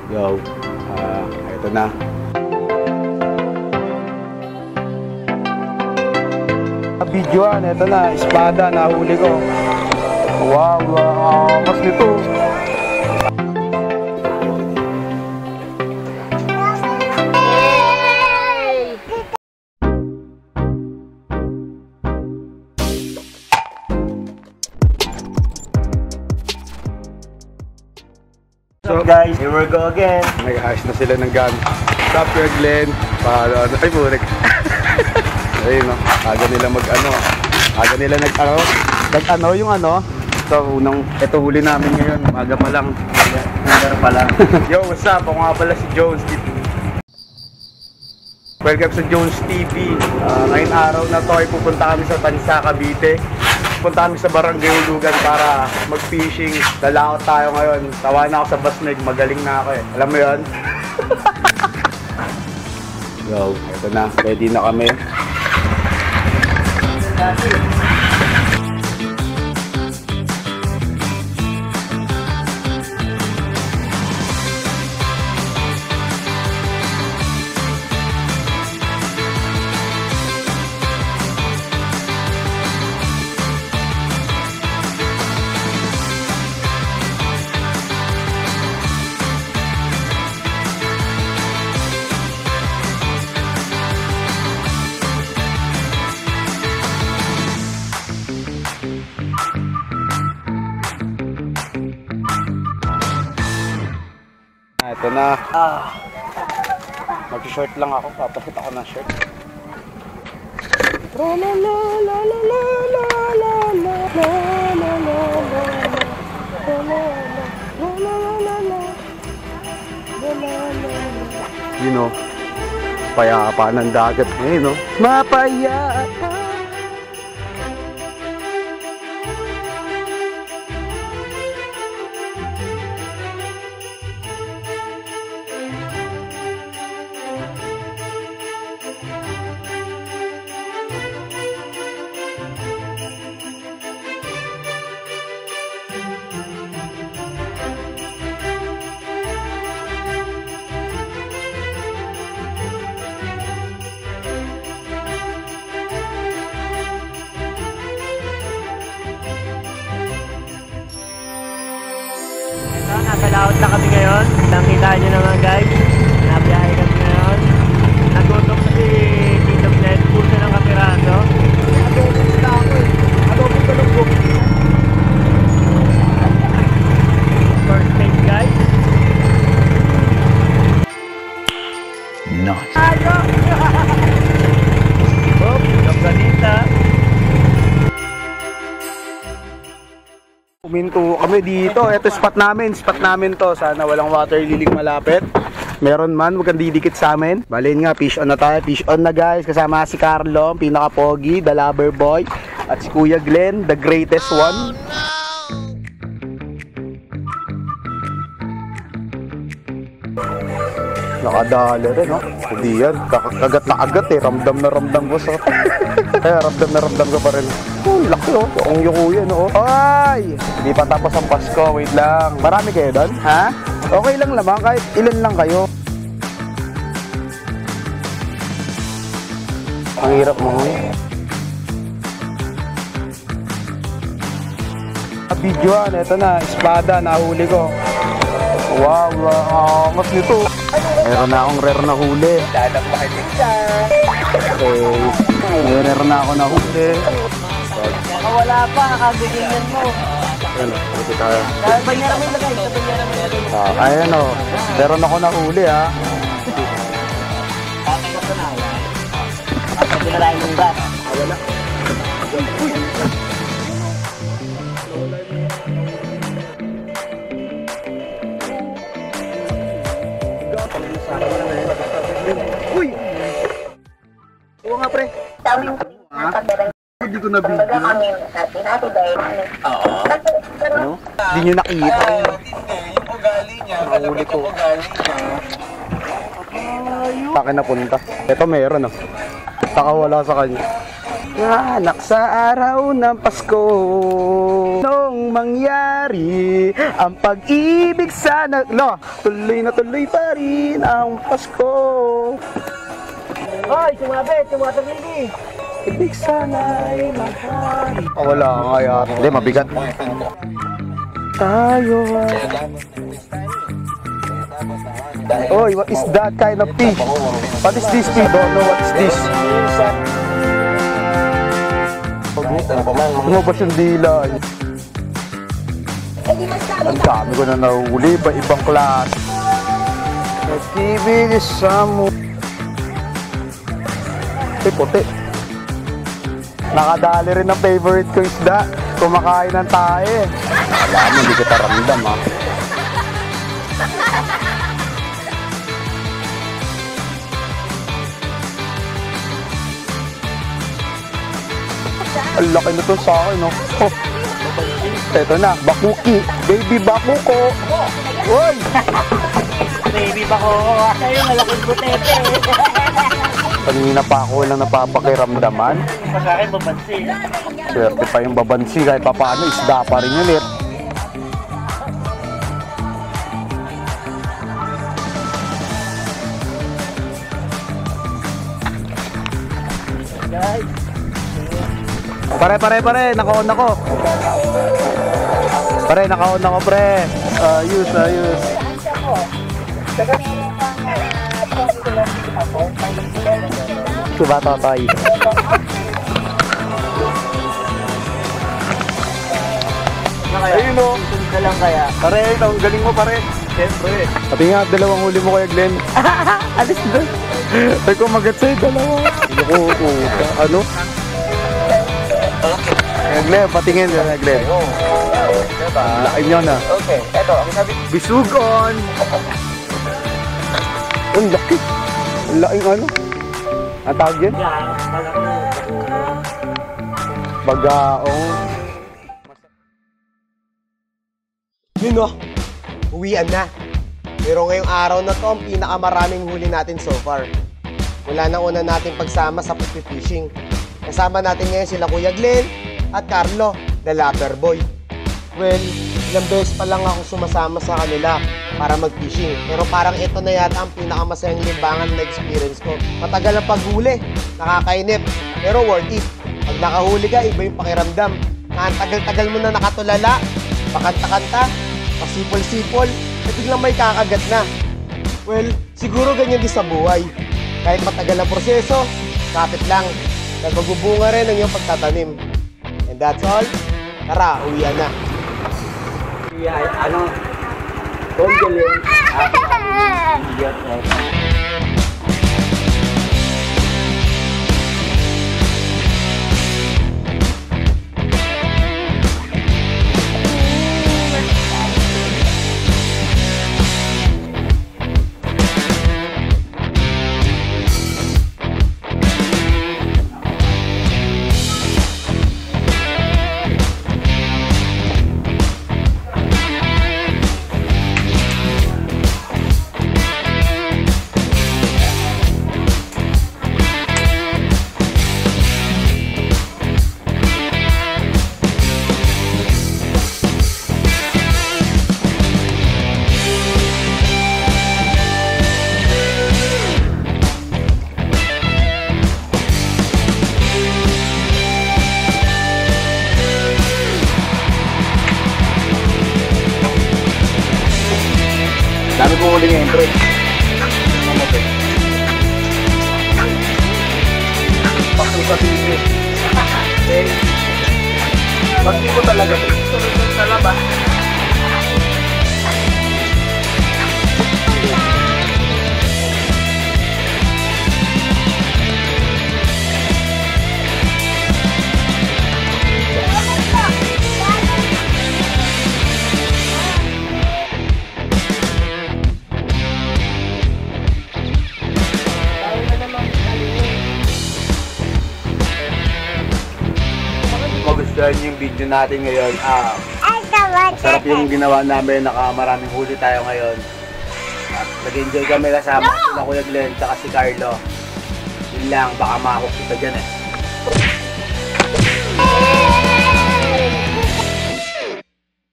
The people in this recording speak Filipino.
Yo, ito na. Videoan, ito na, espada, nahuli ko. Wow, mas nito. So guys, here we go again. Nag-ayos na sila ng gun. Stop your Glenn. Paano? Ay, burik. Ayun, no? Aga nila mag-ano. Aga nila nag-ano yung ano. So, ito huli namin ngayon. Aga pa lang. Under pa lang. Yo, what's up? Ako nga pala si Jones TV. Welcome sa Jones TV. Ngayong araw na to ay pupunta kami sa Tansa, Cavite. Punta kami sa Barangay Hulugan para mag-fishing. Lalakot tayo ngayon. Tawa na ako sa basnig. Magaling na ako eh. Alam mo yun? Yo, ito na. Ready na kami. Ito na. Mag-short lang ako. Papakit ako ng shirt. You know, payapa ng dagat. You know, mapayapa. Nasa laot na kami ngayon. Nakita nyo naman guys. Nabiyahe kami ngayon. Nagutok si Tito Glenn. Puso ng kapiraso. Adobong sila ako eh. Adobong talunggong. First stage guys. Not. Ayok! Oh, kapganita. Puminto kami dito. Ito spot namin to. Sana walang water liling malapit. Meron man, huwag kang didikit sa amin. Balin nga, fish on na tayo. Fish on na guys. Kasama si Carlo, pinaka-pogi, the lover boy. At si Kuya Glenn, the greatest one. Nakadali rin, no? Hindi yan. Kagat na agat eh. Ramdam na ramdam ko sa... Kaya ramdam na ramdam ko pa rin. Oh, laki oh. Yung yukuya, no? Ay! Hindi pa tapos ang Pasko. Wait lang. Marami kayo doon? Ha? Okay lang naman. Kahit ilan lang kayo. Ang hirap mo. Videoan. Ito na. Espada. Nahuli ko. Wow. Mas nito. Meron na akong rare na huli. Dalang makinig ka. Okay. May rare na ako na huli. Baka wala pa. Kakabigyan mo. Ayan, ito tayo. Sa banyara mo ilagay. Sa banyara mo ilagay. Ayan o. Meron ako na huli ha. Tatay ko na. At pinarahin yung gas. Wala. Uy! Oo nga pre. Hindi ko na-video. Ano? Hindi nyo nakita. Yung ugali niya. Mahuli ko. Sa akin napunta. Ito meron oh. Saka wala sa kanya. Anak sa araw ng Pasko, nung mangyari ang pag-ibig sana. Tuloy na tuloy pa rin ang Pasko. Hoy, sumabit, tumatabili. Ibig sana ay mahal. Wala nga yan. Hindi, mabigat. Tayo. Oy, what is that kind of fish? What is this fish? Don't know what is this. Lumabas yung dila. Ang dami ko na nahuli. Ibang klase. Nag-ibig sa mo. Puti. Nakadali rin ang favorite ko isda. Kumakain ng tae. Alam mo, hindi kita ramdam ha. Ang laki na to sa akin, no? Oh. Eto na, bakuki. Baby bakuko. Uy! Baby bako, sa'yo malaking butete. Kanina pa ako lang napapakiramdaman. Pa sa akin, babansi. Swerte pa yung babansi kahit papaano, isda pa rin ulit. Guys. Pare, naka-on ako. Pare, naka-on ako, pre. Ayos. Diba, Totoy? Ayun o. Na lang kaya. Pare, ang galing mo, pare. Siyempre. Pati nga, dalawang huli mo kaya, Glenn. Alis doon. Ay, kumagat sa'yo, dalawa. Ano? Glenn, patingin na, Glenn. Laki nyo na. Okay, eto. Ang sabi. Bisugon! Ang laki. Ang laking ano? Ang tawag yun? Bagaong. Yun o, uwian na. Pero ngayong araw na to ang pinakamaraming huli natin so far. Mula nang una natin pagsama sa pagpipishing. Kasama natin ngayon sila Kuya Glenn at Carlo, the Lapper Boy. Well, ilang beses pa lang ako sumasama sa kanila para mag-fishing. Pero parang ito na yata ang pinakamasayang limbangan na experience ko. Matagal ang paghuli, nakakainip, pero worth it. Pag nakahuli ka, iba yung pakiramdam. Ang tagal-tagal mo na nakatulala, pakanta-kanta, pasipol-sipol, at biglang may kakagat na. Well, siguro ganyan din sa buhay. Kahit matagal ang proseso, kapit lang. Dahil magbubunga rin ang iyong pagtatanim. And that's all. Tara, uwian na. Ano? Condolence. Dami ko huling entry. Pakto sa TV. Bakit ko talaga sunod sa labas? Magustuhan yung video natin ngayon. Sarap yung ginawa namin, maraming huli tayo ngayon. At nag-enjoy kami kasama sila Kuya Glenn at si Carlo. Yun lang, baka mahok kita dyan eh.